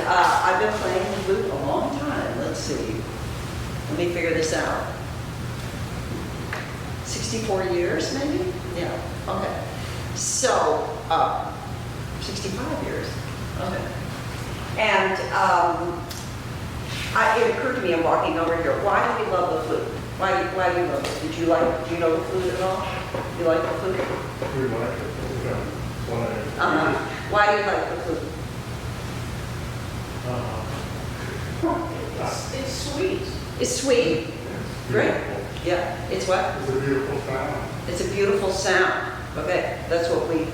I've been playing the flute a long time. Let's see. Let me figure this out. 64 years, maybe? Yeah, okay. So, 65 years. Okay. And it occurred to me, I'm walking over here, why do we love the flute? Why do you love it? Do you know the flute at all? You like the flute? We like it. Why do you like the flute? It's sweet. It's sweet. Great. Beautiful. Yeah. It's what? It's a beautiful sound. It's a beautiful sound. Okay. That's what we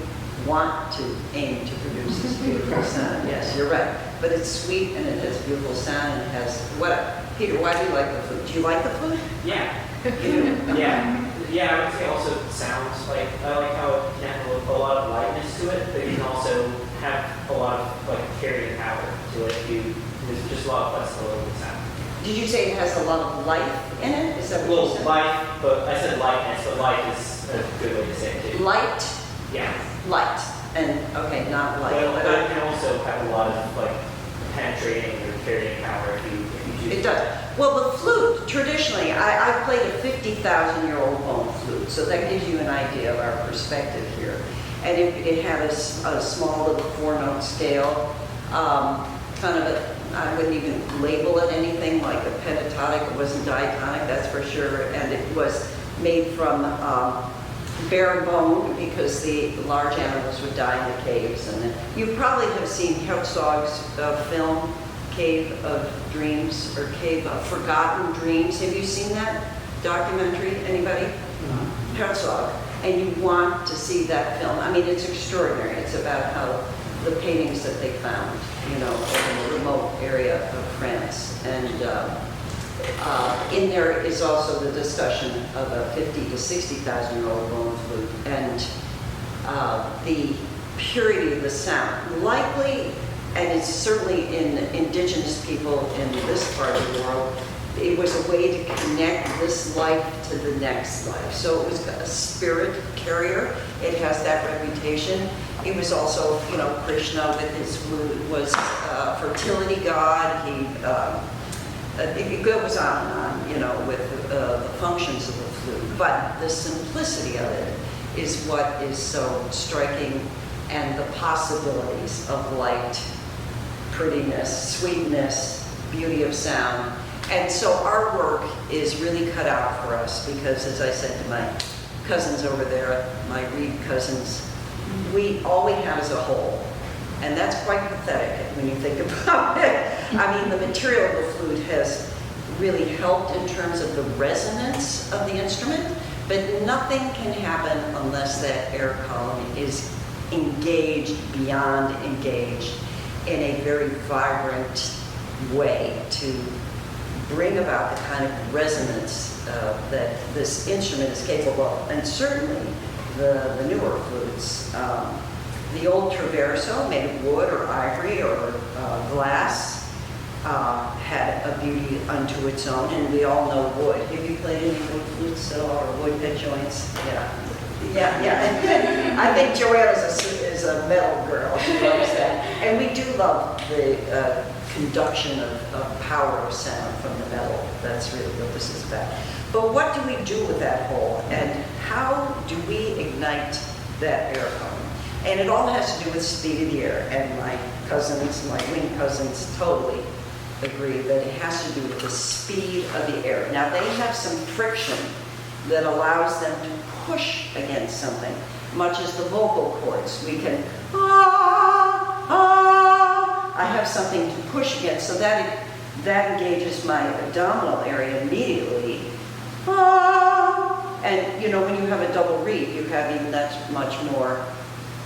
want to aim to produce, is beautiful sound. Yes, you're right. But it's sweet and it has beautiful sound and it has what? Peter, why do you like the flute? Do you like the flute? Yeah. You do? Yeah. Yeah, I would say also sounds like, I like how it can have a lot of lightness to it, but you can also have a lot of like carrying power to it. There's just a lot of flexibility in the sound. Did you say it has a lot of life in it? Is that what you Well, said? light, but I said lightness, but light is a good way to say it too. Light, Yeah. light, and okay, not light. But it can also have a lot of like penetrating or carrying power if you choose. It does. Well, the flute, traditionally, I played a 50,000-year-old bone flute, so that gives you an idea of our perspective here. And it had a small little 4-note scale, kind of I wouldn't even label it anything like a pentatonic. It wasn't diatonic, that's for sure. And it was made from bare bone because the large animals would die in the caves. And you probably have seen Herzog's film, Cave of Dreams, or Cave of Forgotten Dreams. Have you seen that documentary? Anybody? Herzog. And you want to see that film. I mean, it's extraordinary. It's about how the paintings that they found, in a remote area of France. And in there is also the discussion of a 50 to 60,000-year-old bone flute and the purity of the sound. Likely, and it's certainly in indigenous people in this part of the world, it was a way to connect this life to the next life. So it was a spirit carrier. It has that reputation. It was also, Krishna with his flute was a fertility god. It goes on and on, with the functions of the flute. But the simplicity of it is what is so striking, and the possibilities of light, prettiness, sweetness, beauty of sound. And so our work is really cut out for us because, as I said to my cousins over there, my Reed cousins, all we have is a hole. And that's quite pathetic when you think about it. I mean, the material of the flute has really helped in terms of the resonance of the instrument, but nothing can happen unless that air column is engaged, beyond engaged, in a very vibrant way to bring about the kind of resonance that this instrument is capable of. And certainly the newer flutes, the old traverso made of wood or ivory or glass had a beauty unto its own, and we all know wood. Have you played any wood flutes at all, or wood head joints? Yeah. And I think Joanna is a metal girl. She loves that. And we do love the conduction of power of sound from the metal. That's really what this is about. But what do we do with that hole, and how do we ignite that air column? And it all has to do with speed of the air. And my wing cousins totally agree that it has to do with the speed of the air. Now they have some friction that allows them to push against something, much as the vocal cords. We can, I have something to push against, so that engages my abdominal area immediately. And when you have a double reed, you have even that much more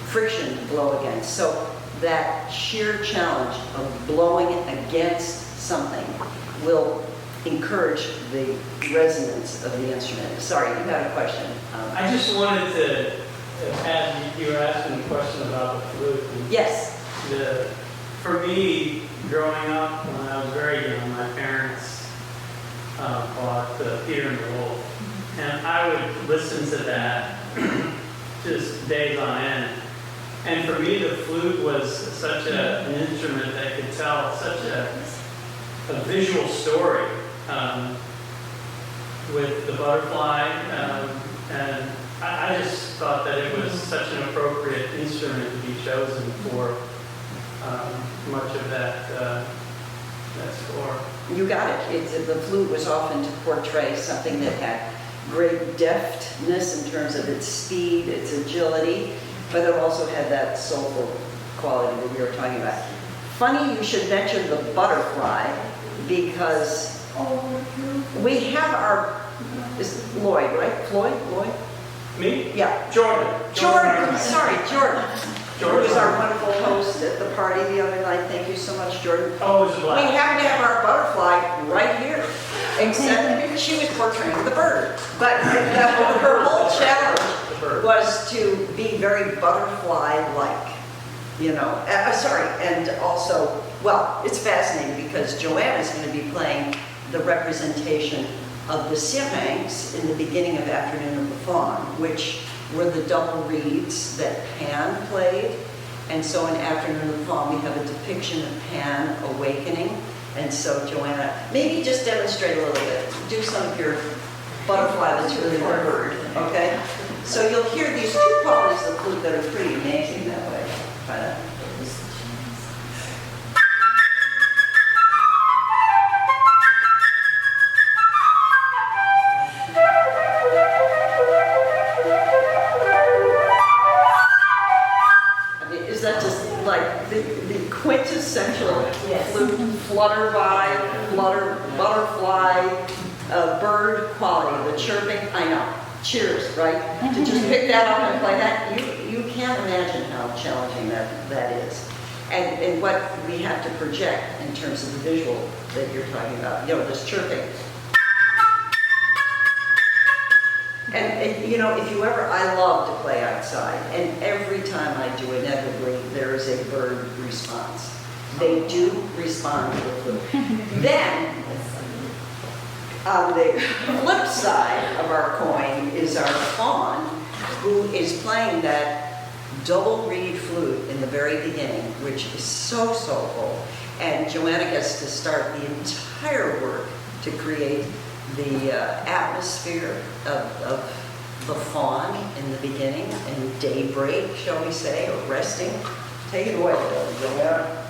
friction to blow against. So that sheer challenge of blowing against something will encourage the resonance of the instrument. Sorry, you had a question. I just wanted to add, you were asking a question about the flute. Yes. For me, growing up when I was very young, my parents bought Peter and the Wolf. And I would listen to that just days on end. And for me, the flute was such an instrument that could tell such a visual story with the butterfly. And I just thought that it was such an appropriate instrument to be chosen for much of that score. You got it. The flute was often to portray something that had great deftness in terms of its speed, its agility, but it also had that soulful quality that we were talking about. Funny you should mention the butterfly, because we have our, is Lloyd, right? Lloyd? Me? Yeah. Jordan. Sorry, Jordan. Jordan Who was our wonderful host at the party the other night. Thank you so much, Jordan. Oh, it was a We blast. happen to have our butterfly right here, except she was portraying the bird. But her whole challenge was to be very butterfly-like, you know. And also, well, it's fascinating because Joanna's going to be playing the representation of the Wincenc in the beginning of Afternoon of the Fawn, which were the double reeds that Pan played. And so in Afternoon of the Fawn, we have a depiction of Pan awakening. And so Joanna, maybe just demonstrate a little bit. Do some of your butterfly that's really a bird, okay? So you'll hear these two qualities of the flute that are pretty amazing that way. Try that. Is that just like the quintessential flute flutter by, butterfly, bird quality, the chirping? I know. Cheers, right? To just pick that up and play that, you can't imagine how challenging that is. And what we have to project in terms of the visual that you're talking about, you know, this chirping. And you know, if you ever, I love to play outside, and every time I do, inevitably, there is a bird response. They do respond to the flute. Then, on the flip side of our coin is our fawn, who is playing that double reed flute in the very beginning, which is so soulful. And Joanna gets to start the entire work to create the atmosphere of the fawn in the beginning and daybreak, shall we say, or resting. Take it away, Joanna.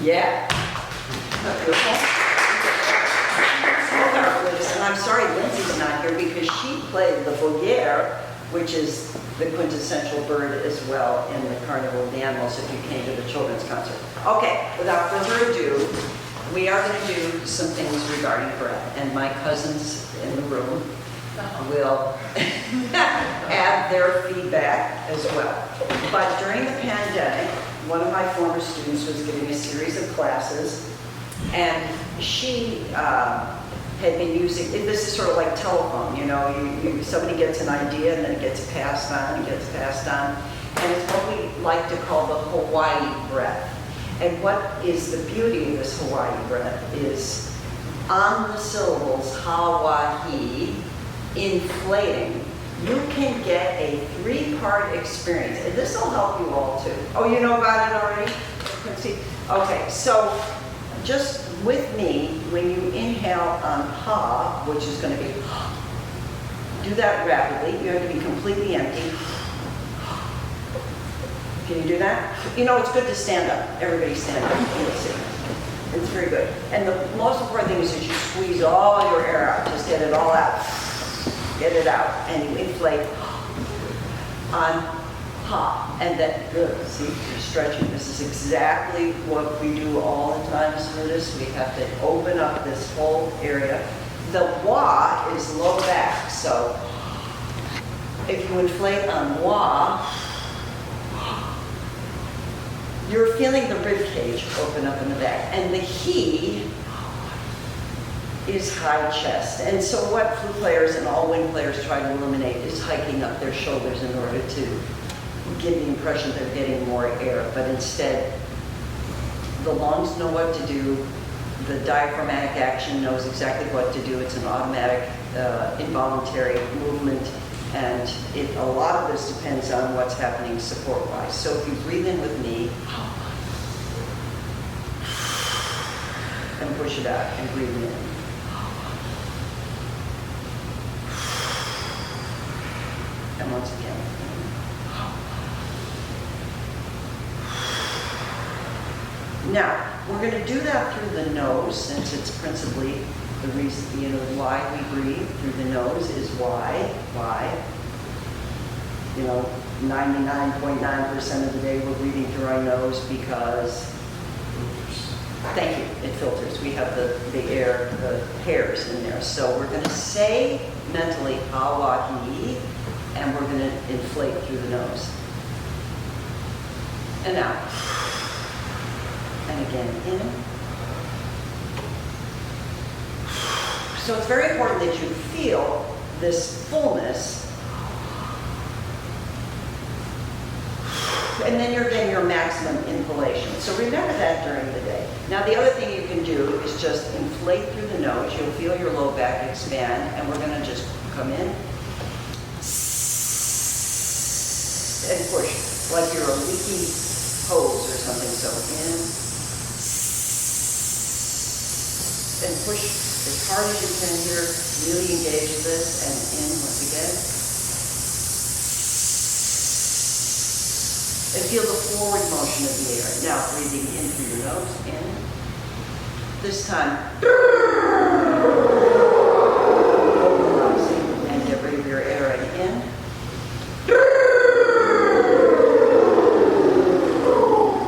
Yeah. Not beautiful? Both our flutes, and I'm sorry Lindsay's not here because she played the Voliere, which is the quintessential bird as well in the Carnival of the Animals if you came to the children's concert. Okay, without further ado, we are going to do some things regarding breath, and my cousins in the room will add their feedback as well. But during the pandemic, one of my former students was giving a series of classes, and she had been using, this is sort of like telephone, you know, somebody gets an idea and then it gets passed on and gets passed on, and it's what we like to call the Hawaii breath. And what is the beauty of this Hawaii breath is on the syllables Hawaii, inflating, you can get a 3-part experience. And this will help you all too. Oh, you know about it already? Okay, so just with me, when you inhale on ha, which is going to be, do that rapidly. You have to be completely empty. Can you do that? You know, it's good to stand up. Everybody stand up. You'll see. It's very good. And the most important thing is that you squeeze all your air out. Just get it all out. Get it out. And you inflate on ha. And then, good. See, you're stretching. This is exactly what we do all the time as flutists. We have to open up this whole area. The wa is low back. So if you inflate on wa, You're feeling the rib cage open up in the back. And the he is high chest. And so what flute players and all wind players try to eliminate is hiking up their shoulders in order to give the impression they're getting more air. But instead, the lungs know what to do. The diaphragmatic action knows exactly what to do. It's an automatic, involuntary movement. And a lot of this depends on what's happening support-wise. So if you breathe in with me, and push it out, and breathe in. And once again. Now, we're going to do that through the nose, since it's principally the reason, why we breathe through the nose is why. 99.9% of the day we're breathing through our nose because, thank you, it filters. We have the air, the hairs in there. So we're going to say mentally, Hawaii, and we're going to inflate through the nose. And out. And again, in. So it's very important that you feel this fullness. And then you're getting your maximum inhalation. So remember that during the day. Now the other thing you can do is just inflate through the nose. You'll feel your low back expand, and we're going to just come in and push, like you're a leaky hose or something. So in and push as hard as you can here. Really engage this, and in once again. And feel the forward motion of the air. Now breathing in through your nose, in. This time, open and get rid of your air and in.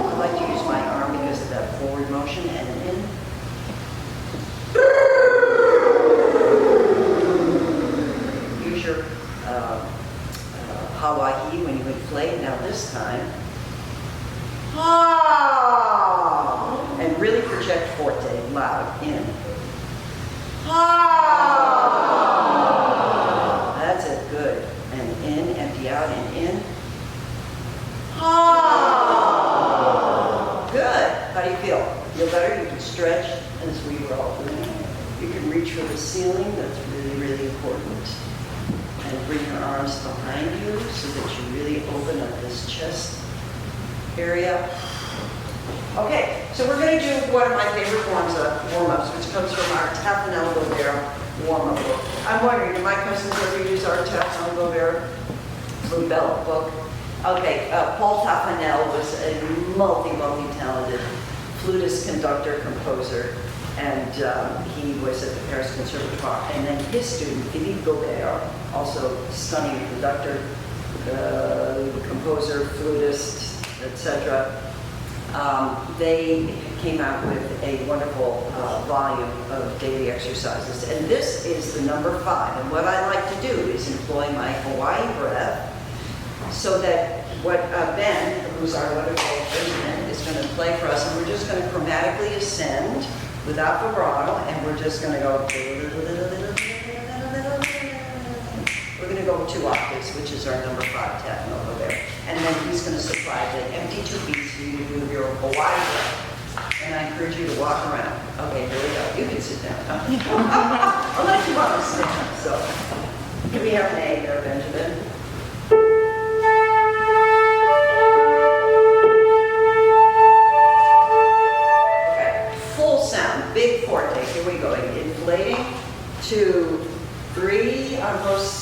I like to use my arm because of that forward motion, and in. Use your Hawaii when you inflate. Now this time, and really project forte, loud, in. That's it, good. And in, empty out, and in. Good. How do you feel? Feel better? You can stretch, as we were all doing. You can reach for the ceiling. That's really, really important. And bring your arms behind you so that you really open up this chest area. Okay, so we're going to do one of my favorite warm-ups, which comes from our Tap and Elbow Bear warm-up book. I'm wondering, do my cousins ever use our Tap and Elbow Bear Blue Belt book? Okay, Paul Tafanel was a multi-talented flutist, conductor, composer, and he was at the Paris Conservatoire. And then his student, Philippe Gobert, also stunning conductor, composer, flutist, etc. They came out with a wonderful volume of daily exercises. And this is the number 5. And what I like to do is employ my Hawaii breath so that what Ben, who's our wonderful instrument, is going to play for us. And we're just going to chromatically ascend without vibrato. And we're just going to go. We're going to go 2 octaves, which is our number 5 tap and elbow there. And then he's going to supply the empty 2 beats for you to do your Hawaii breath. And I encourage you to walk around. Okay, here we go. You can sit down. Unless you want to stand. So, can we have an A there, Benjamin? Okay, full sound, big forte. Here we go. Inflating, 2, 3, on both C.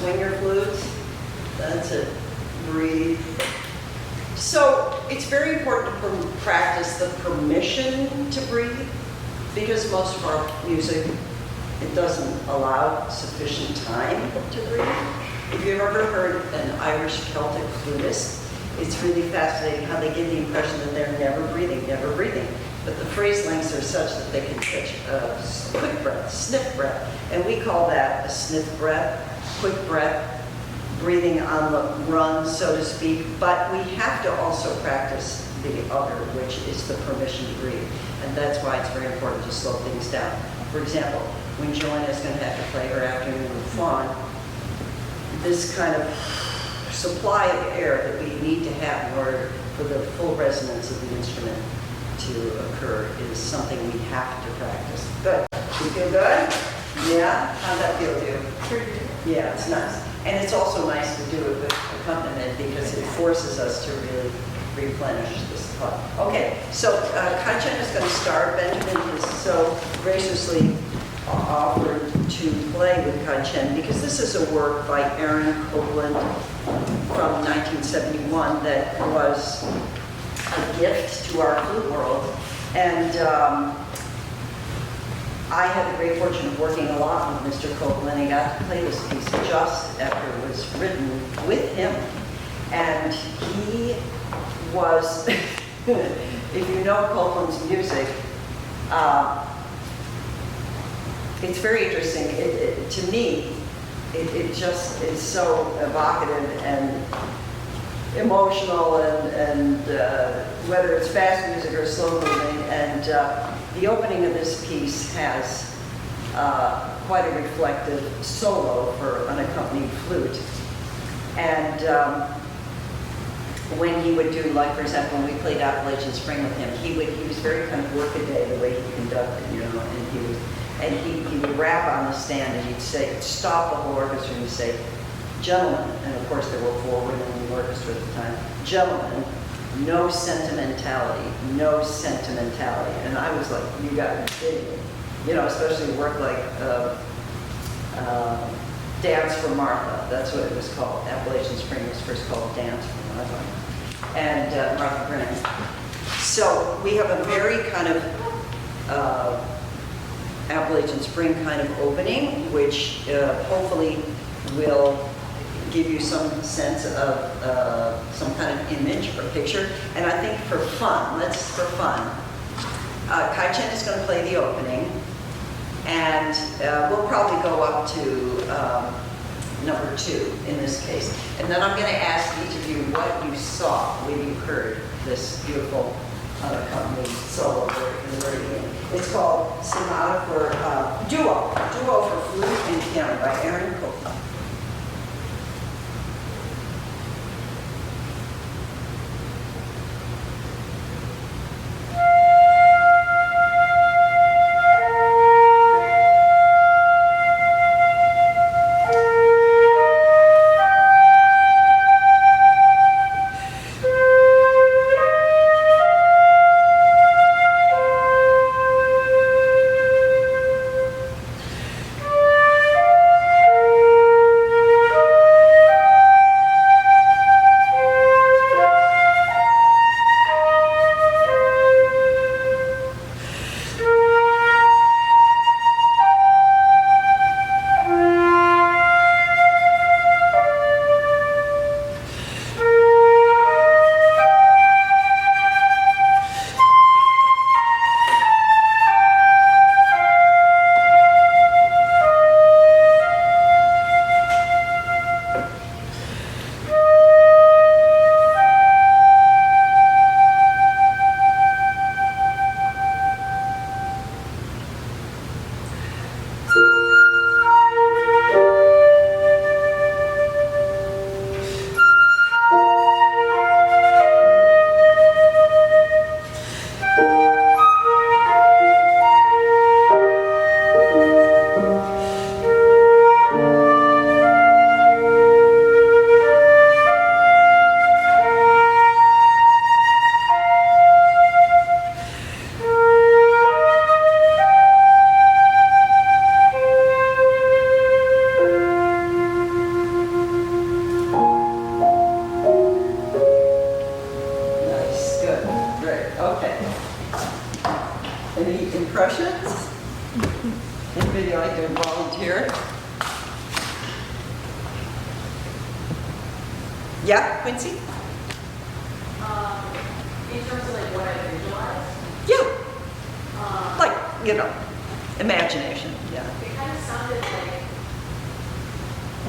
swing your flutes. That's it. Breathe. So it's very important to practice the permission to breathe, because most of our music, it doesn't allow sufficient time to breathe. If you've ever heard an Irish Celtic flutist, it's really fascinating how they give the impression that they're never breathing. But the phrase lengths are such that they can catch a quick breath, sniff breath. And we call that a sniff breath, quick breath, breathing on the run, so to speak. But we have to also practice the other, which is the permission to breathe. And that's why it's very important to slow things down. For example, when Joanna is going to have to play her afternoon with Fawn, this kind of supply of air that we need to have in order for the full resonance of the instrument to occur is something we have to practice. Good. You feel good? Yeah? How'd that feel to you? Pretty good. Yeah, it's nice. And it's also nice to do it with accompaniment because it forces us to really replenish this thought. Okay, so Chen is going to start. Benjamin has so graciously offered to play with Chen because this is a work by Copland from 1971 that was a gift to our flute world. And I had the great fortune of working a lot with Mr. Copland and got to play this piece just after it was written with him. And he was, if you know Copland's music, it's very interesting. To me, it just is so evocative and emotional, and whether it's fast music or slow moving. And the opening of this piece has quite a reflective solo for unaccompanied flute. And when he would do, like for example, when we played Appalachian Spring with him, he was very kind of workaday the way he conducted, you know, and he would rap on the stand and he'd say, stop the whole orchestra, and he'd say, gentlemen, and of course there were 4 women in the orchestra at the time, gentlemen, no sentimentality, no sentimentality. And I was like, you gotta be kidding me. You know, especially work like Dance for Martha, that's what it was called. Appalachian Spring was first called Dance for Martha. And Martha Graham. So we have a very kind of Appalachian Spring kind of opening, which hopefully will give you some sense of some kind of image or picture. And I think for fun, Chen is going to play the opening, and we'll probably go up to number 2 in this case. And then I'm going to ask each of you what you saw when you heard this beautiful unaccompanied solo in the very beginning. It's called Sonata for Duo for Flute and Piano by Copland. Yeah, Quincy? In terms of like what I visualized, Yeah, um, like, you know, imagination, yeah. it kind of sounded like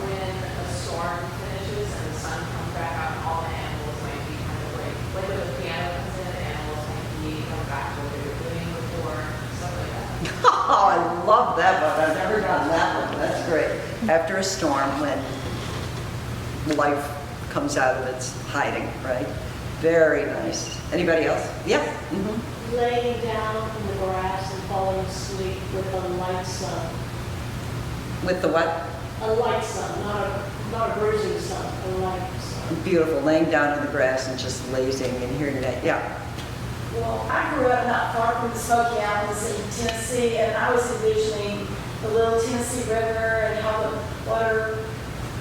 when a storm finishes and the sun comes back out and all the animals might be kind of like when the piano comes in, the animals might be going back to what they were doing before, stuff like that. Oh, I love that one. I've never done that one. That's great. After a storm, when life comes out of its hiding, right? Very nice. Anybody else? Yeah. Mm-hmm. Laying down in the grass and falling asleep with a light sun. With the what? A light sun, not a bruising sun, a light sun. Beautiful. Laying down in the grass and just lazing and hearing that. Yeah. Well, I grew up not far from the Smoky Mountains in Tennessee, and I was envisioning the little Tennessee River and how the water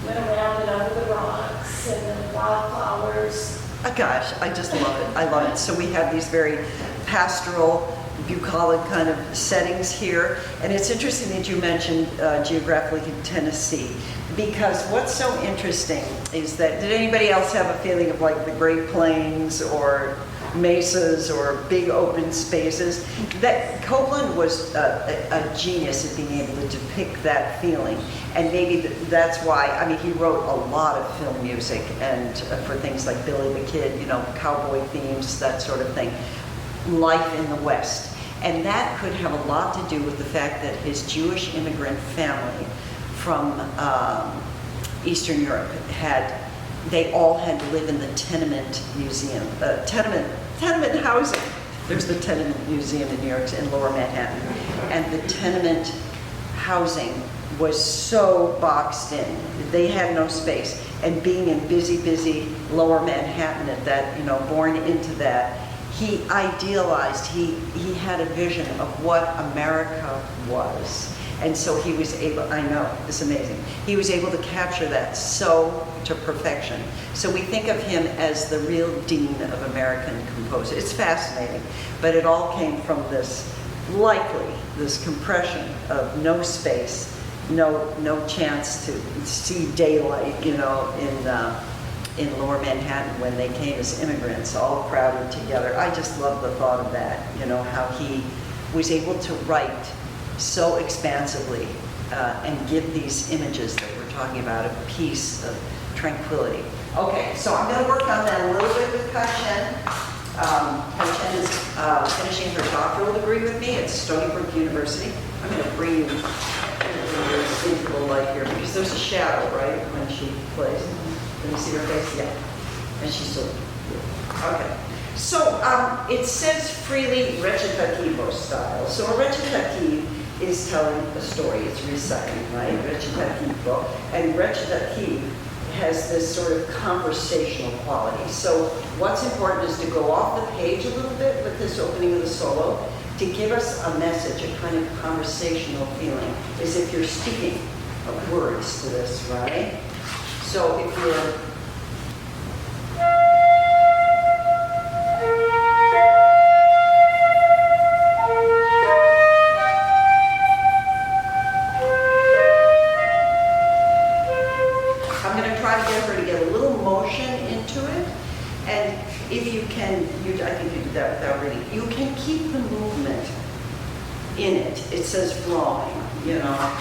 went around and over the rocks and the wildflowers. Oh, gosh, I just love it. I love it. So we have these very pastoral, bucolic kind of settings here. And it's interesting that you mentioned geographically Tennessee, because what's so interesting is that, did anybody else have a feeling of like the Great Plains or mesas or big open spaces? That Copland was a genius at being able to depict that feeling, and maybe that's why. I mean, he wrote a lot of film music and for things like Billy the Kid, you know, cowboy themes, that sort of thing. Life in the West, and that could have a lot to do with the fact that his Jewish immigrant family from Eastern Europe they all had to live in the tenement museum, tenement housing. There's the tenement museum in New York, in Lower Manhattan. And the tenement housing was so boxed in. They had no space. And being in busy Lower Manhattan at that, you know, born into that, he idealized, he had a vision of what America was. And so he was able, I know, it's amazing. He was able to capture that so to perfection. So we think of him as the real dean of American composer. It's fascinating, but it all came from this compression of no space, no chance to see daylight, you know, in Lower Manhattan when they came as immigrants, all crowded together. I just love the thought of that, you know, how he was able to write so expansively and give these images that we're talking about of peace, of tranquility. Okay, so I'm going to work on that a little bit with Chen. Chen is finishing her doctoral degree with me at Stony Brook University. I'm going to bring you into the light here because there's a shadow, right, when she plays. Can you see her face? Yeah. And she's so beautiful. Okay. So it says freely recitativo style. So a recitative is telling a story, it's reciting, right? Recitativo. And recitative has this sort of conversational quality. So what's important is to go off the page a little bit with this opening of the solo to give us a message, a kind of conversational feeling, as if you're speaking words to this, right? So if you're I think you did that without reading. You can keep the movement in it. It says flowing, you know.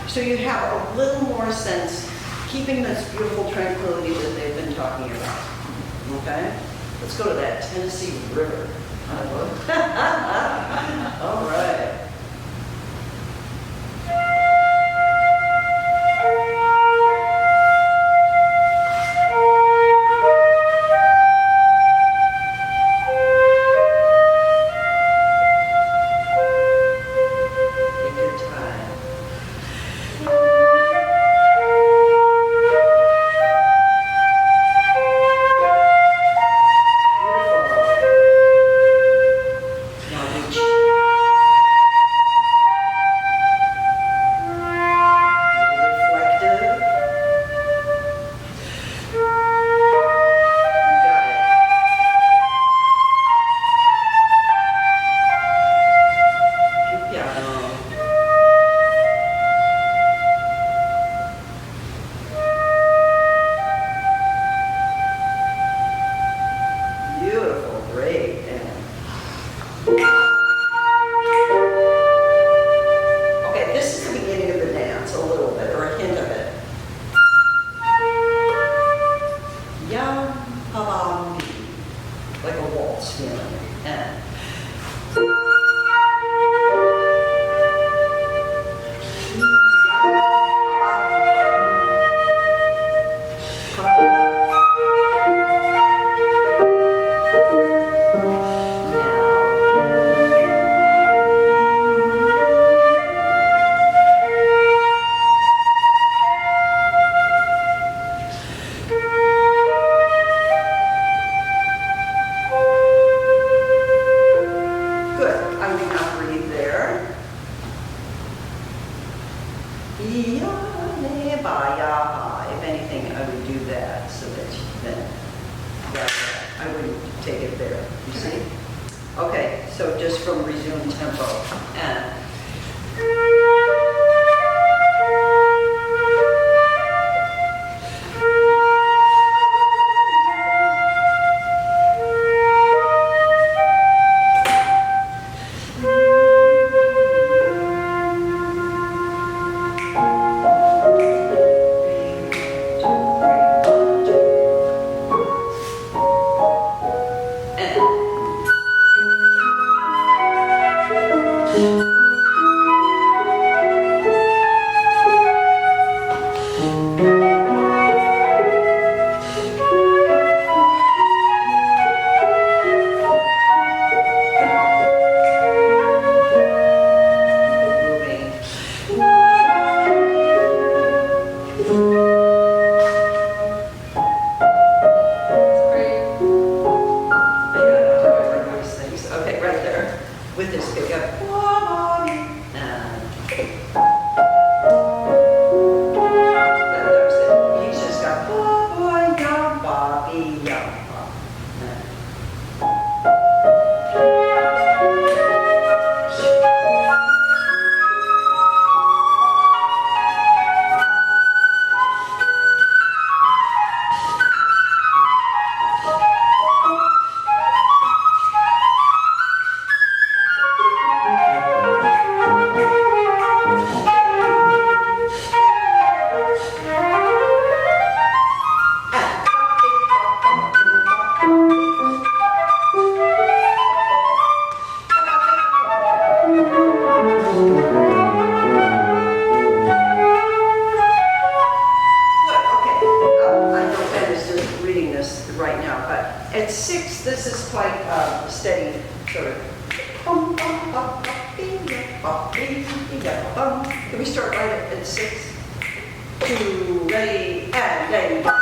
So you have a little more sense, keeping this beautiful tranquility that they've been talking about. Okay? Let's go to that Tennessee River. All right. Take your time. ya, ba, ya, ba. If anything, I would do that so that then I wouldn't take it there. You see? Okay, so just from resume tempo. And can we start right at 6? 2, ready, and then.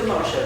Motion.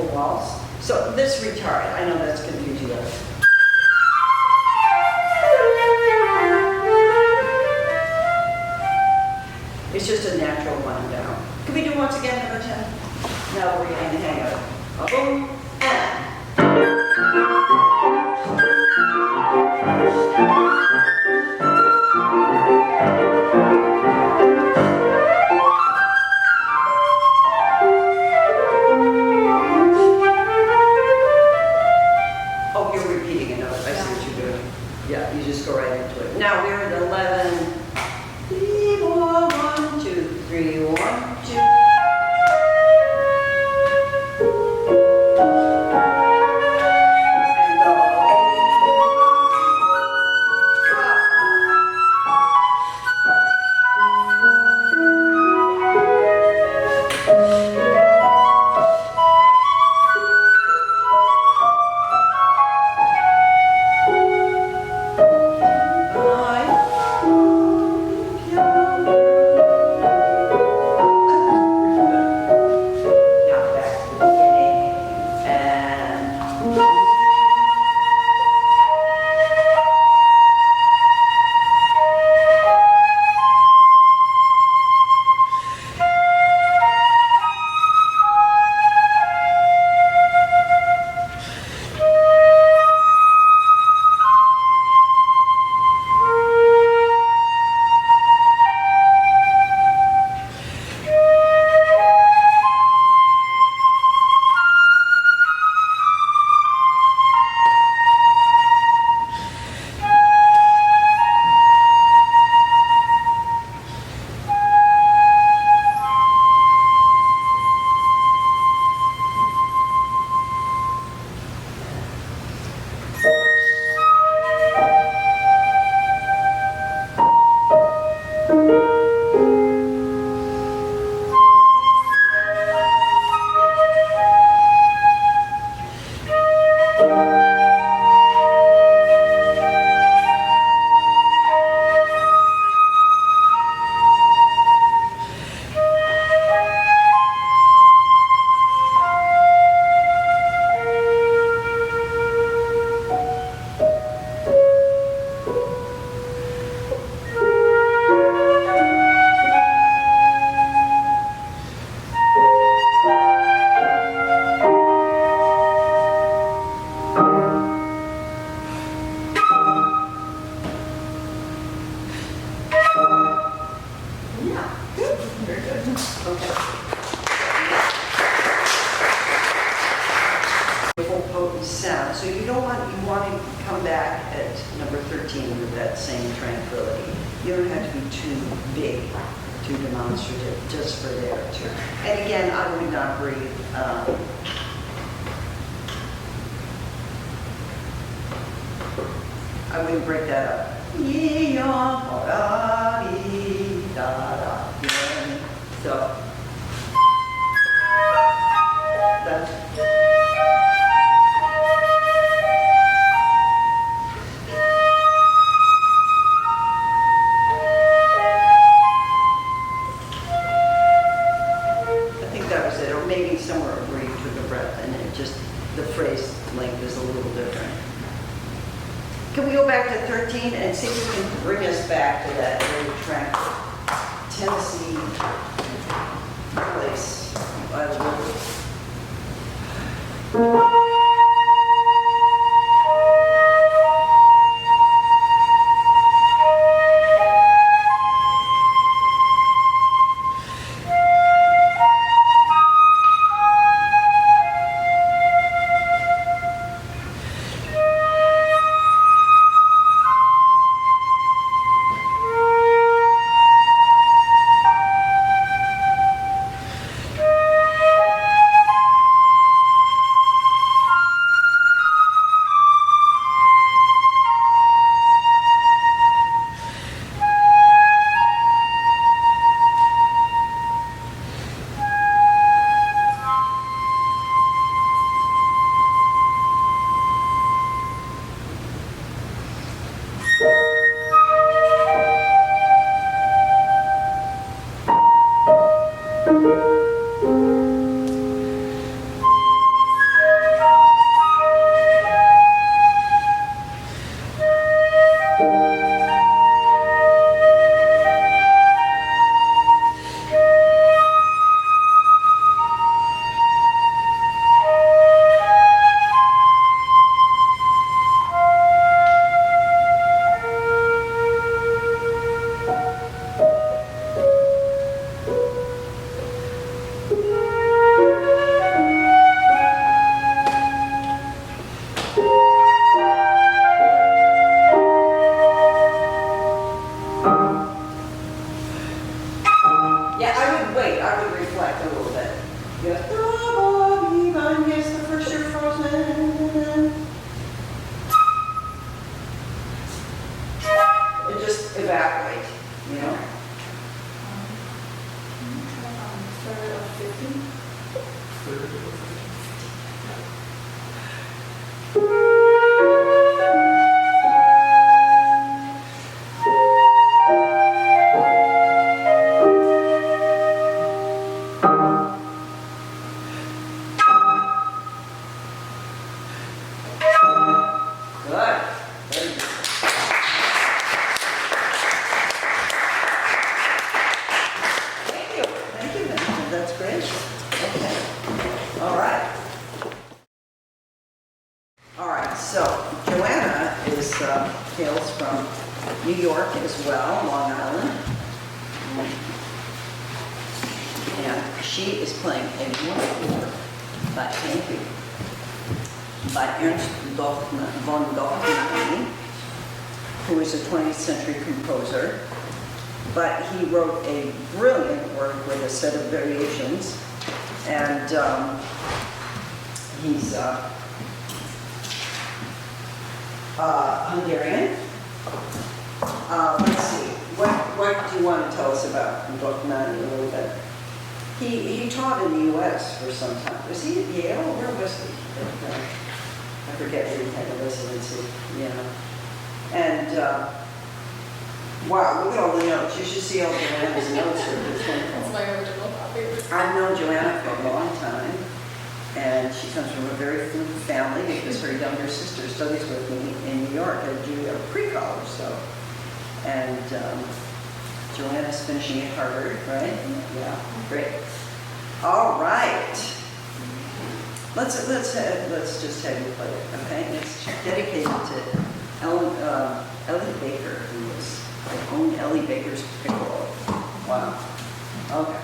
full waltz. So this retard, I know that's confusing you. It's just a natural wind down. Can we do it once again, number 10? Now we're going to hang out. A boom, and. Oh, you're repeating a note. I see what you're doing. Yeah, you just go right into it. Now we're at 11. 3, 4, 1, 2, 3, 1, 2. And go. Now back to the beginning. And full potent sound. So you want to come back at number 13 with that same tranquility. You don't have to be too big, too demonstrative, just for there too. And again, I would not breathe. I wouldn't break that up. So that's I think that was it, or maybe somewhere agreeing to the breath, and it just, the phrase length is a little different. Can we go back to 13 and see if we can bring us back to that very tranquil Tennessee place by the river? hails from New York as well, Long Island. And she is playing a wonderful work by painting by Ernst von Dorfman, who is a 20th century composer. But he wrote a brilliant work with a set of variations, and he's Hungarian. Let's see, what do you want to tell us about Dorfman a little bit? He taught in the U.S. for some time. Was he at Yale? Where was he? I forget where he had a residency. Yeah. And wow, look at all the notes. You should see all Joanna's notes. That's my original copy. I've known Joanna for a long time, and she comes from a very Flute family because her younger sister studies with me in New York at pre-college, so. And Joanna's finishing at Harvard, right? Yeah, great. All right. Let's just have you play it, okay? It's dedicated to Ellie Baker, who was, I owned Ellie Baker's piccolo. Wow. Okay.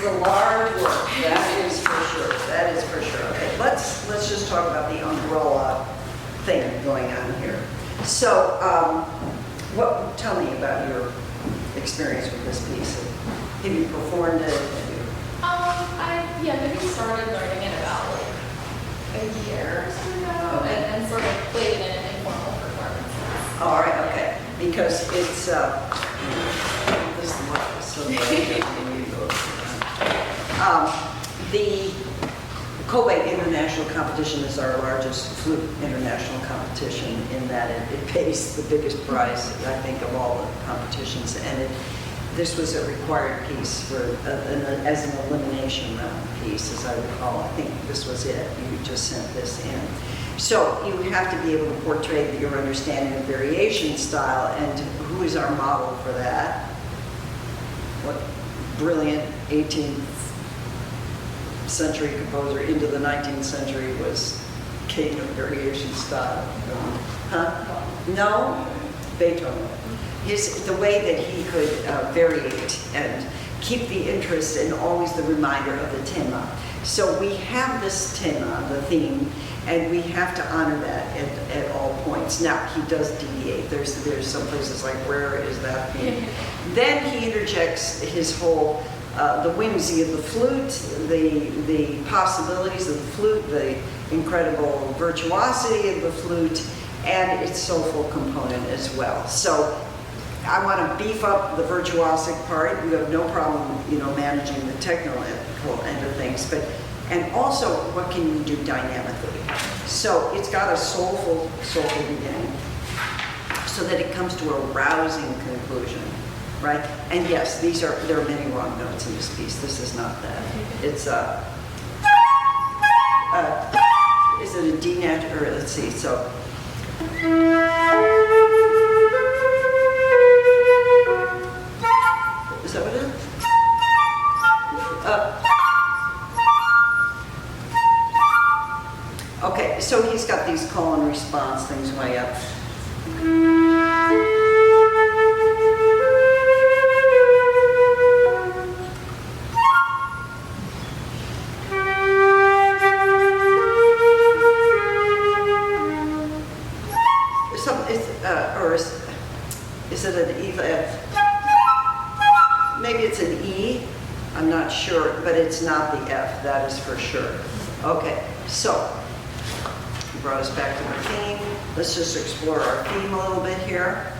a large work, that is for sure, that is for sure. Okay, let's just talk about the umbrella thing going on here. So, tell me about your experience with this piece. Have you performed it? Maybe started learning it about like a year or so ago, and sort of played it in an informal performance. All right, okay, because it's, this light is so bright. The Copland International Competition is our largest flute international competition in that it pays the biggest prize, I think, of all the competitions. And this was a required piece for as an elimination round piece, as I recall. I think this was it. You just sent this in. So you have to be able to portray your understanding of variation style, and who is our model for that? What brilliant 18th century composer into the 19th century was king of variation style? Huh? No? Beethoven. The way that he could variate and keep the interest and always the reminder of the tema. So we have this tema, the theme, and we have to honor that at all points. Now, he does deviate. There's some places like, where is that theme? Then he interjects his whole, the whimsy of the flute, the possibilities of the flute, the incredible virtuosity of the flute, and its soulful component as well. So I want to beef up the virtuosic part. You have no problem, managing the technical end of things, and also what can you do dynamically? So it's got a soulful beginning, so that it comes to a rousing conclusion, right? And yes, there are many wrong notes in this piece. This is not that. It's is it a D nat, or let's see, so. Is that what it is? Okay, so he's got these call and response things way up. Is it an E? Maybe it's an E. I'm not sure, but it's not the F. That is for sure. Okay, so he brought us back to our theme. Let's just explore our theme a little bit here.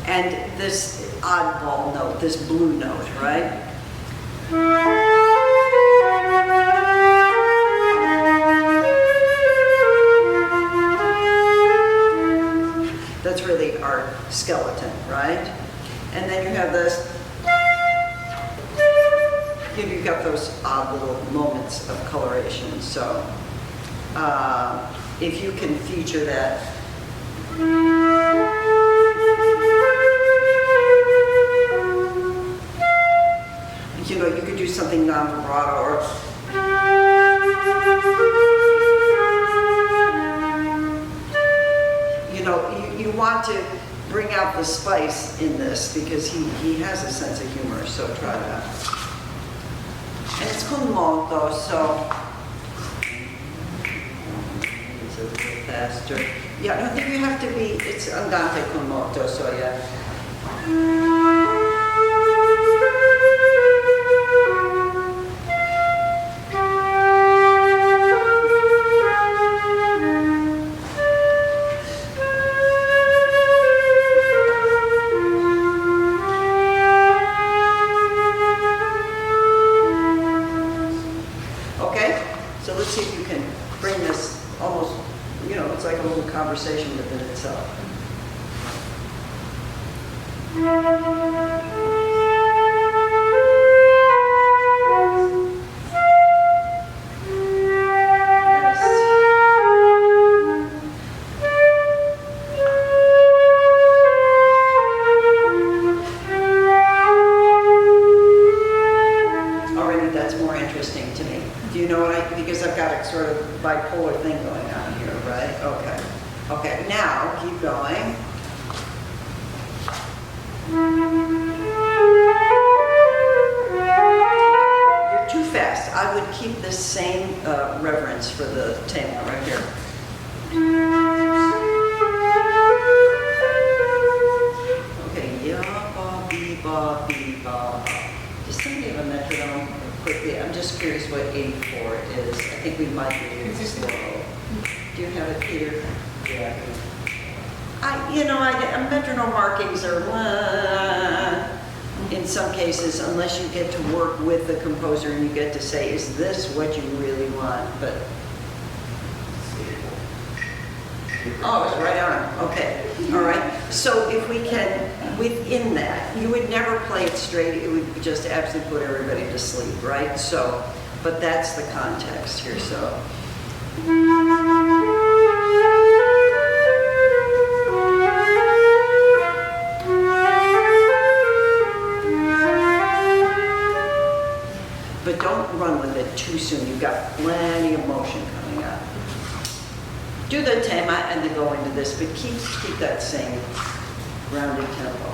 And this oddball note, this blue note, right? That's really our skeleton, right? And then you have this, you've got those odd little moments of coloration. So if you can feature that, you could do something non-vibrato, or you want to bring out the spice in this because he has a sense of humor, so try that. And it's con molto, so it's a little faster. Yeah, I don't think you have to be, it's andante con molto, so yeah. Conversation within itself. Already that's more interesting to me. Do you know what because I've got a sort of bipolar thing going on here, right? Okay. Okay, now keep going. would keep this same reverence for the tema right here. Okay, ya ba be ba be ba. Just think of a metronome quickly. I'm just curious what 84 is. I think we might be a little slow. Do you have it, Peter? Yeah. Metronome markings are in some cases, unless you get to work with the composer and you get to say, is this what you really want? But oh, it's right on. Okay, all right. So if we can, within that, you would never play it straight. It would just absolutely put everybody to sleep, right? So, but that's the context here. So. But don't run with it too soon. You've got plenty of motion coming up. Do the tema and then go into this, but keep that same grounded tempo.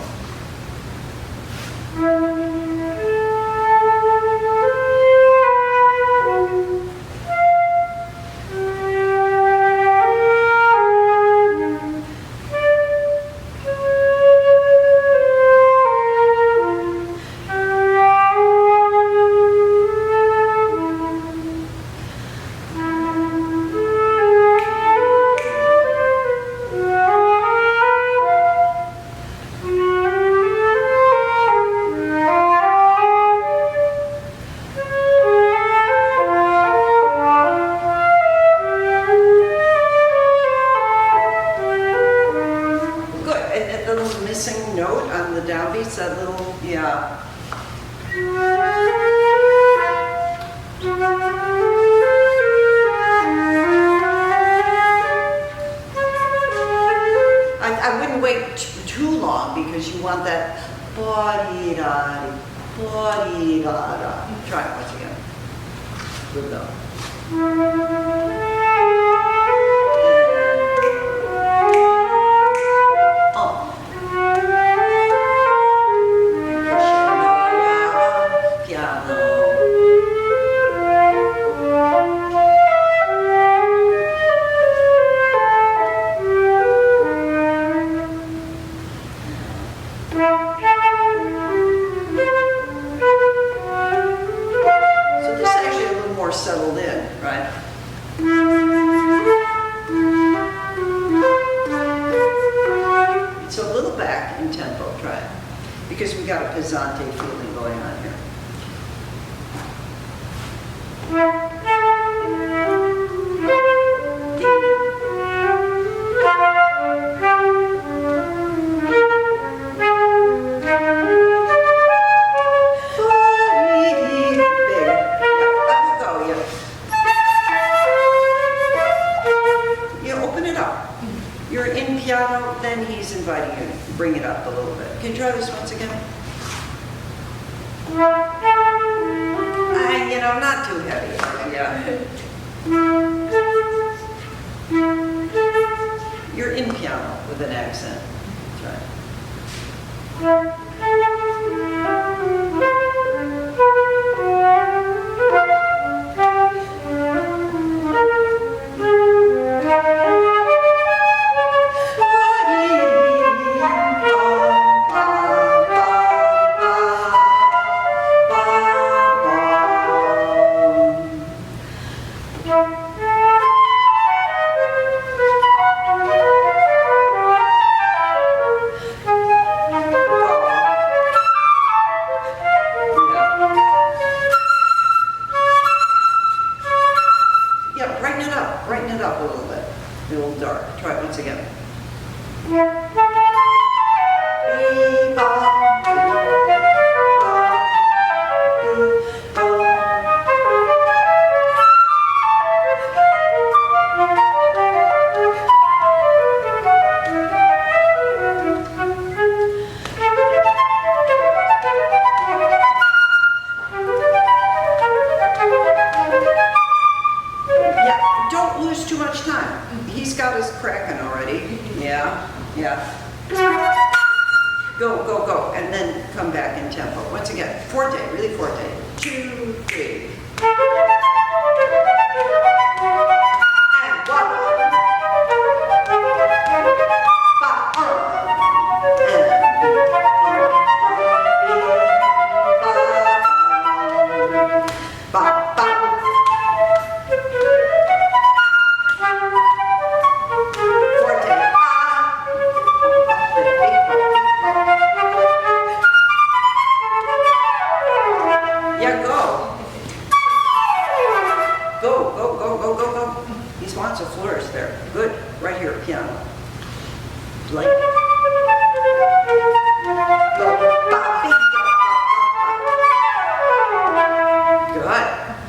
Go, and then come back in tempo. Once again, forte, really forte. 2, 3. wants a flourish there. Good, right here, piano. Like. Good.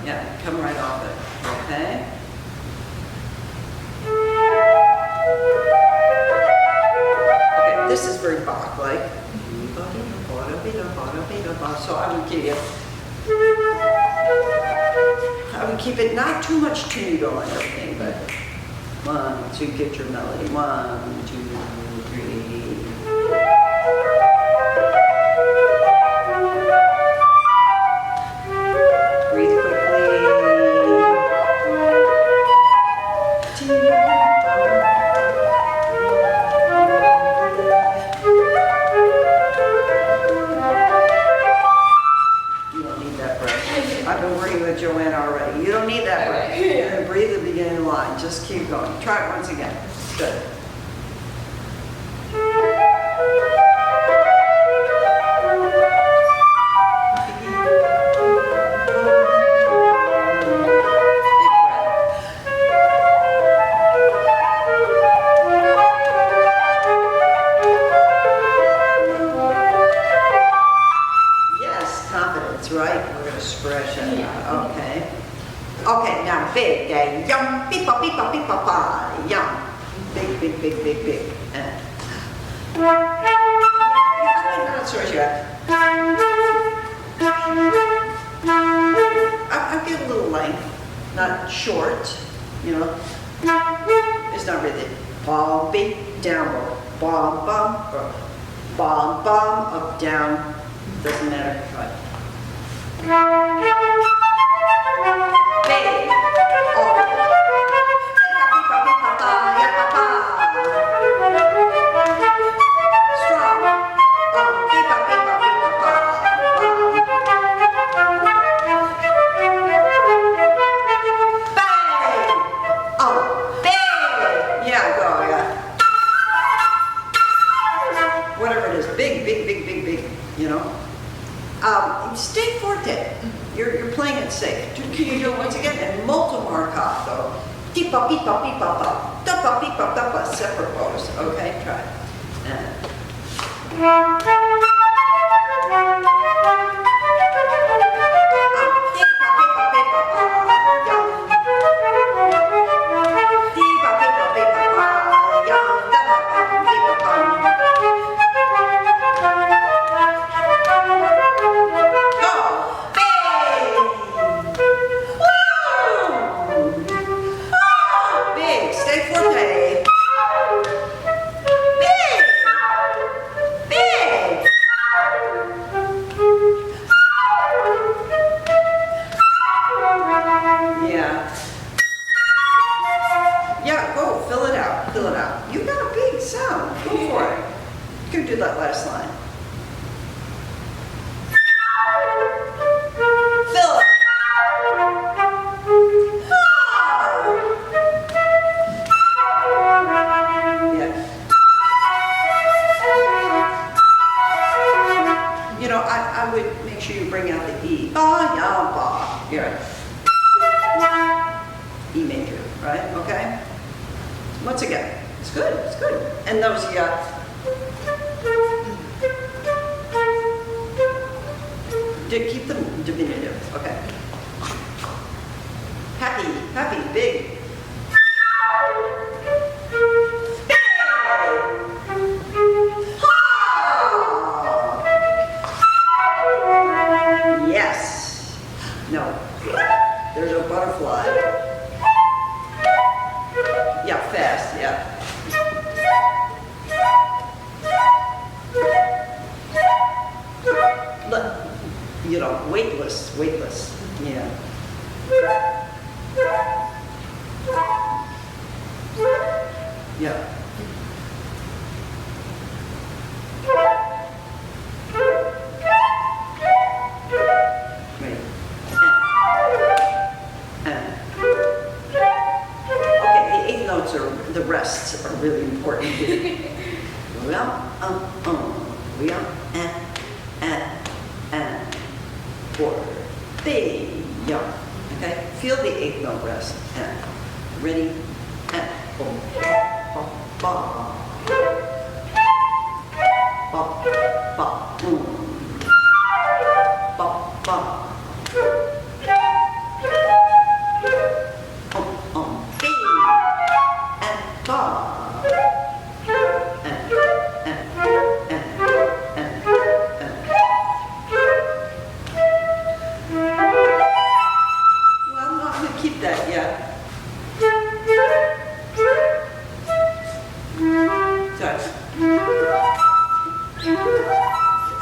Yeah, come right off it. Okay. Okay, this is very Bach-like. So I would keep it not too much tenuto and everything, but 1, 2, get your melody. 1, 2, 3. Breathe quickly. You don't need that breath. I've been working with Joanna already. You don't need that breath. You're going to breathe at the beginning of the line. Just keep going. Try it once again. Good. Yes, confidence, right? We're going to stretch it out. Okay. Okay, now big, yum, beep, beep, beep, beep, yum. Big, big, big, big, big. Not sure yet. I'll give a little length, not short, you know. It's not really bomb, beat, down, bomb, bomb, or bomb, bomb, up, down. Doesn't matter. Right. Big. Stay forte. You're playing it safe. Can you do it once again? And molto marcato. Tipa, pipa, pipa, pa. Tapa, pipa, tapa. Separate pose. Okay, try it. E major, right? Okay? Once again, it's good, it's good. And those, keep them diminutive, okay? Happy, happy, big. Yes. No. There's a butterfly. Yeah, fast, yeah. You know, weightless, yeah. Yeah. Great. Okay, the 8 notes are, the rests are really important here. Four, big, young. Okay, feel the 8 note rest. And ready,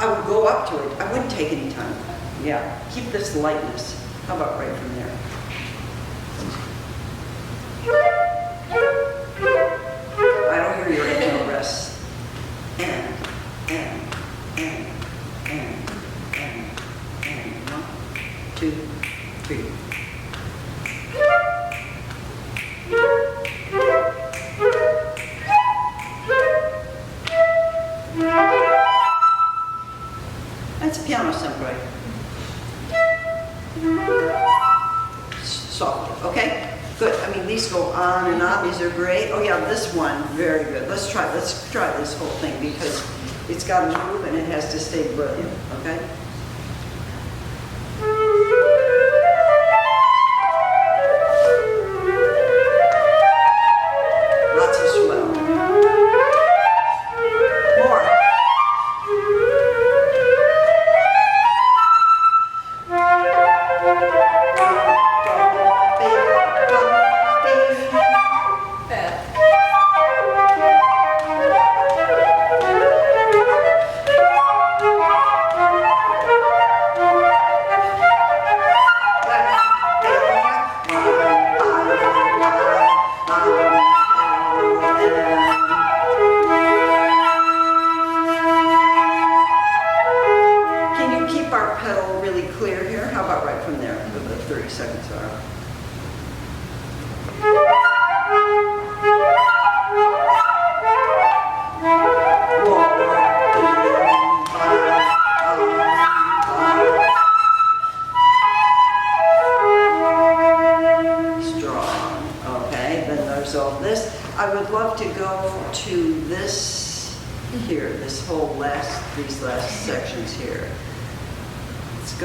I would go up to it. I wouldn't take any time. Yeah, keep this lightness. How about right from there? I don't hear your inhale rests. And. 1, 2, 3. That's a piano simply. Softly, okay? Good. I mean, these go on and on. These are great. Oh yeah, this one, very good. Let's try this whole thing because it's got to move and it has to stay brilliant, okay? Lots of swell. More.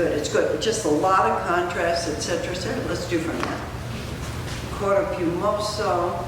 It's good. Just a lot of contrast, etc., etc. Let's do from that. Coro più mosso.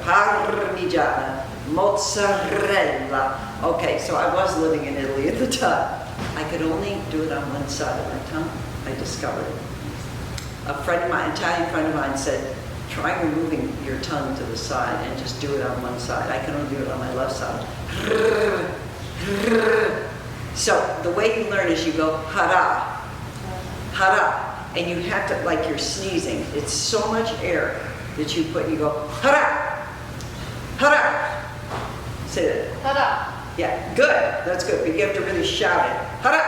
Parmigiana, mozzarella. Okay, so I was living in Italy at the time. I could only do it on one side of my tongue. I discovered it. A friend of mine, Italian friend of mine, said, try removing your tongue to the side and just do it on one side. I can only do it on my left side. So the way you learn is you go hara, hara, and you have to, like you're sneezing. It's so much air that you put, you go hara, hara. Say that. Hara, Yeah, good. That's good. But you have to really shout it. Hara.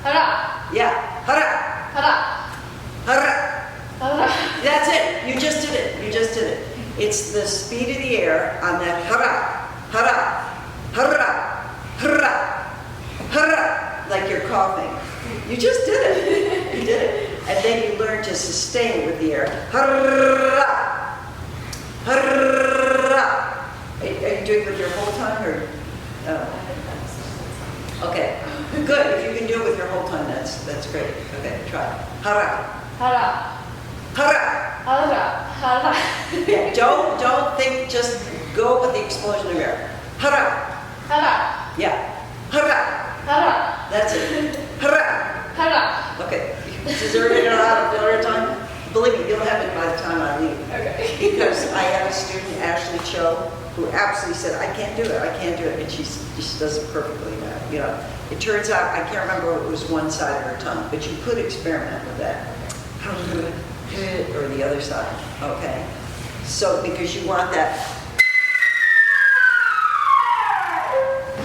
hara, Yeah. Hara. hara, Hara. hara. That's it. You just did it. You just did it. It's the speed of the air on that hara, hara, hara, hara, hara, like you're coughing. You just did it. You did it. And then you learn to sustain with the air. Hara, hara. Are you doing it with your whole tongue or? Okay. Good. If you can do it with your whole tongue, that's great. Okay, try it. Hara, Hara, hara. hara, hara. Yeah, don't think, just go with the explosion of air. Hara. Hara, Yeah. Hara. hara, That's it. Hara. hara. Okay. Is there any other time? Believe me, you'll have it by the time I leave. Okay. Because I had a student, Ashley Cho, who absolutely said, I can't do it, I can't do it. And she does it perfectly now. You know, it turns out, I can't remember if it was one side of her tongue, but you could experiment with that. Or the other side, okay? So, because you want that.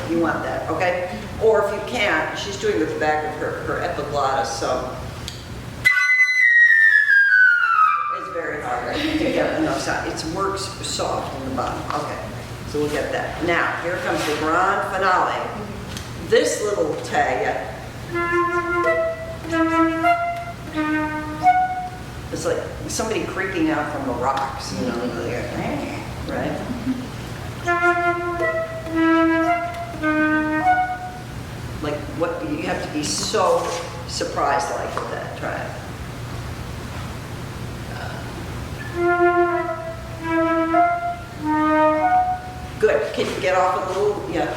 You want that, okay? Or if you can't, she's doing it with the back of her epiglottis, so it's very hard to get enough sound. It works soft in the bottom, okay? So we'll get that. Now, here comes the grand finale. This little tag, it's like somebody creeping out from the rocks, you know, right? Like what, you have to be so surprised like with that, try it. Good, can you get off a little, yeah.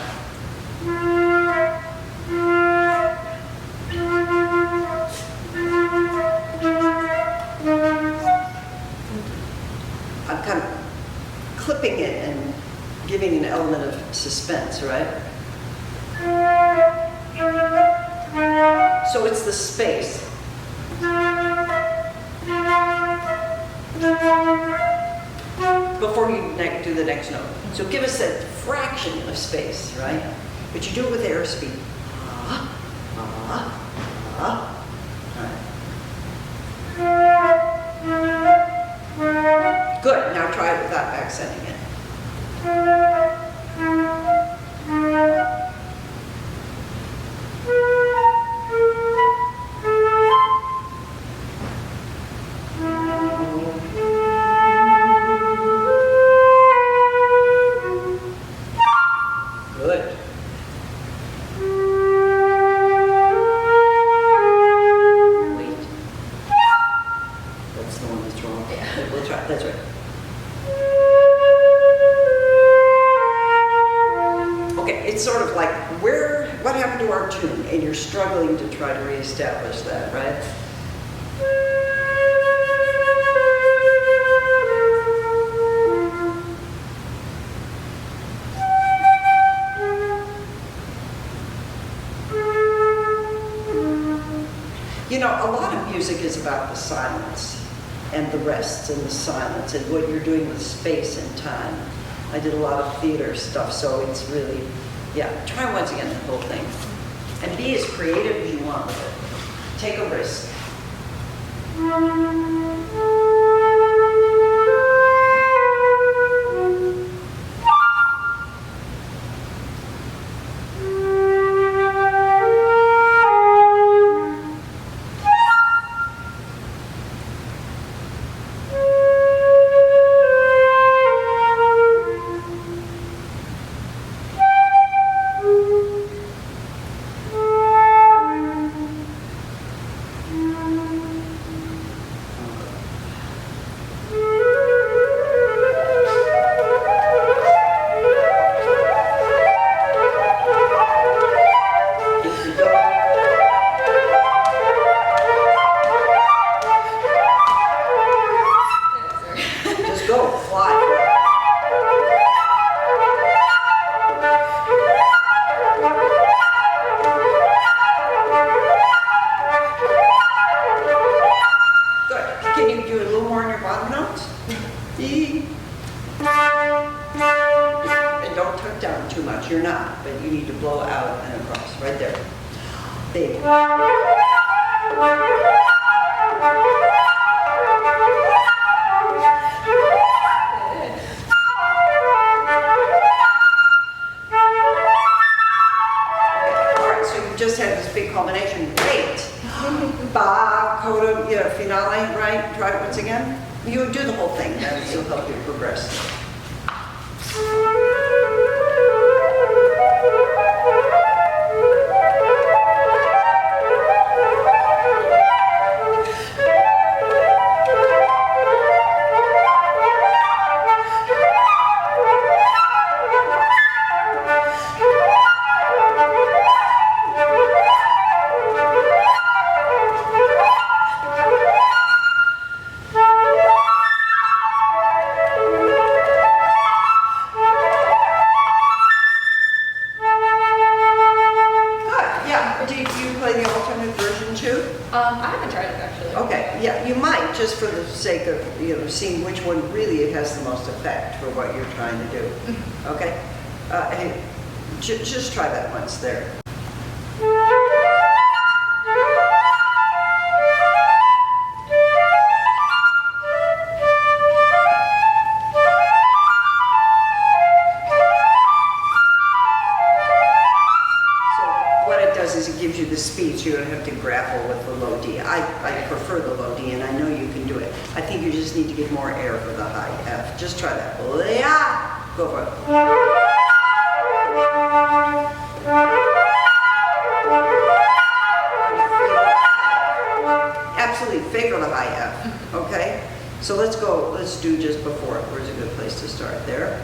I'm kind of clipping it and giving an element of suspense, right? So it's the space. Before you do the next note. So give us that fraction of space, right? But you do it with airspeed. Good, now try it without accenting it. Good. Wait. That's the one that's wrong. Yeah. We'll try, that's right. Okay, it's sort of like what happened to our tune? And you're struggling to try to reestablish that, right? You know, a lot of music is about the silence and the rests and the silence and what you're doing with space and time. I did a lot of theater stuff, so it's really, yeah, try once again the whole thing. And be as creative as you want with it. Take a risk. and don't tuck down too much. You're not, but you need to blow out and across, right there. Big. All right, so you just had this big combination. Great. Ba, coda, finale, right? Try it once again. You do the whole thing, that will help you progress. I haven't tried it actually. Okay, yeah, you might, just for the sake of, seeing which one really has the most effect for what you're trying to do. Okay? Hey, just try that once there. The speed, so you don't have to grapple with the low D. I prefer the low D, and I know you can do it. I think you just need to get more air for the high F. Just try that. Yeah. Go for it. Absolutely, favor the high F. Okay? So let's go, let's do just before it. Where's a good place to start? There.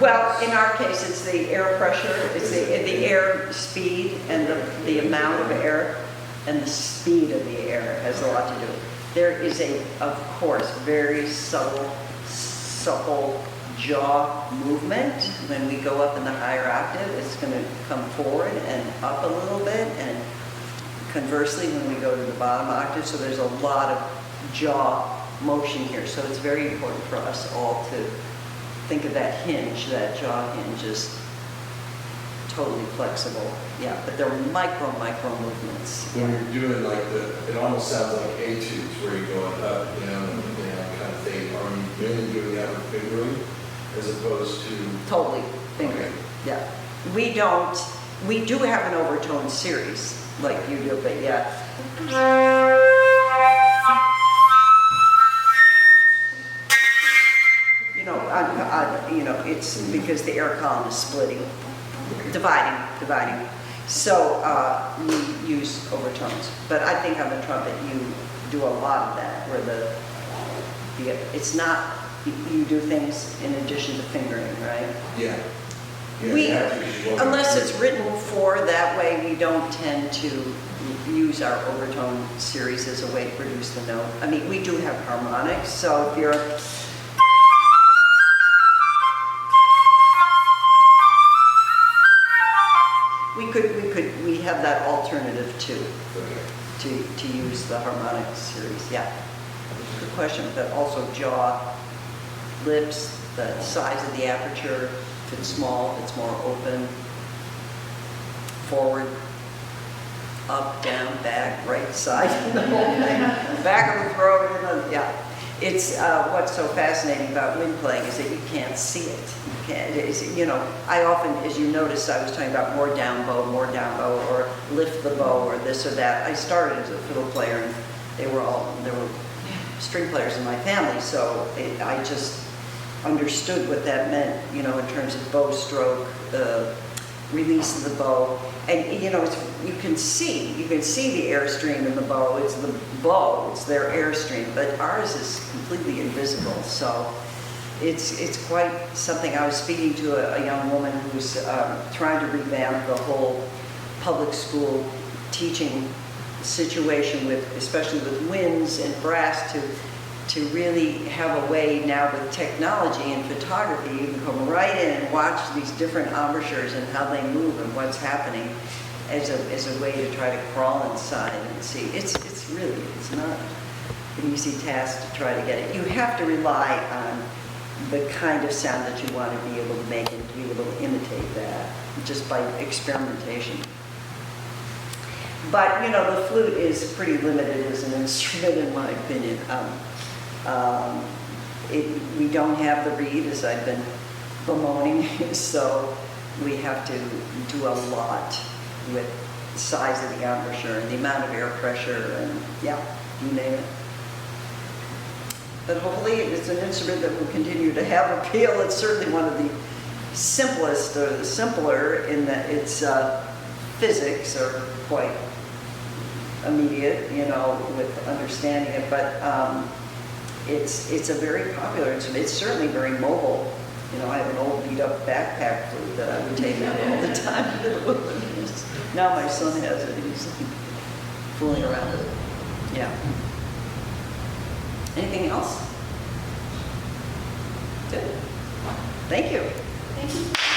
Well, in our case, it's the air pressure, it's the air speed, and the amount of air, and the speed of the air has a lot to do. There is of course, very supple jaw movement. When we go up in the higher octave, it's going to come forward and up a little bit, and conversely, when we go to the bottom octave, so there's a lot of jaw motion here. So it's very important for us all to think of that hinge, that jaw hinge is totally flexible. Yeah, but they're micro movements. When you're doing it almost sounds like etudes where you're going up, kind of thing. Are you really doing that with fingering as opposed to? Totally fingering, okay. Yeah. We do have an overtone series like you do, but yeah. It's because the air column is splitting, dividing. So we use overtones. But I think on the trumpet you do a lot of that, where it's not, you do things in addition to fingering, right? Yeah. Unless it's written for that way, we don't tend to use our overtone series as a way to produce the note. I mean, we do have harmonics, so if you're we have that alternative too, to use the harmonic series. Yeah, good question. But also jaw, lips, the size of the aperture. If it's small, it's more open. Forward, up, down, back, right side, the whole thing. Back of the throat, yeah. It's what's so fascinating about wind playing is that you can't see it. I often, as you noticed, I was talking about more down bow, or lift the bow, or this or that. I started as a fiddle player, and there were string players in my family, so understood what that meant, you know, in terms of bow stroke, release of the bow. And, you know, you can see the airstream in the bow. It's the bow, it's their airstream, but ours is completely invisible. So it's quite something. I was speaking to a young woman who's trying to revamp the whole public school teaching situation with, especially with winds and brass, to really have a way now with technology and photography. You can come right in and watch these different embouchures and how they move and what's happening as a way to try to crawl inside and see. It's not an easy task to try to get it. You have to rely on the kind of sound that you want to be able to make and to be able to imitate that just by experimentation. But, you know, the flute is pretty limited as an instrument in my opinion. We don't have the reed, as I've been bemoaning, so we have to do a lot with the size of the embouchure and the amount of air pressure and, yeah, you name it. But hopefully it's an instrument that will continue to have appeal. It's certainly one of the simplest, or the simpler, in that its physics are quite immediate, you know, with understanding it, but it's a very popular instrument. It's certainly very mobile. You know, I have an old beat-up backpack flute that I would take out all the time to the wilderness. Now my son has it. He's fooling around with it. Yeah. Anything else? Good. Thank you. Thank you.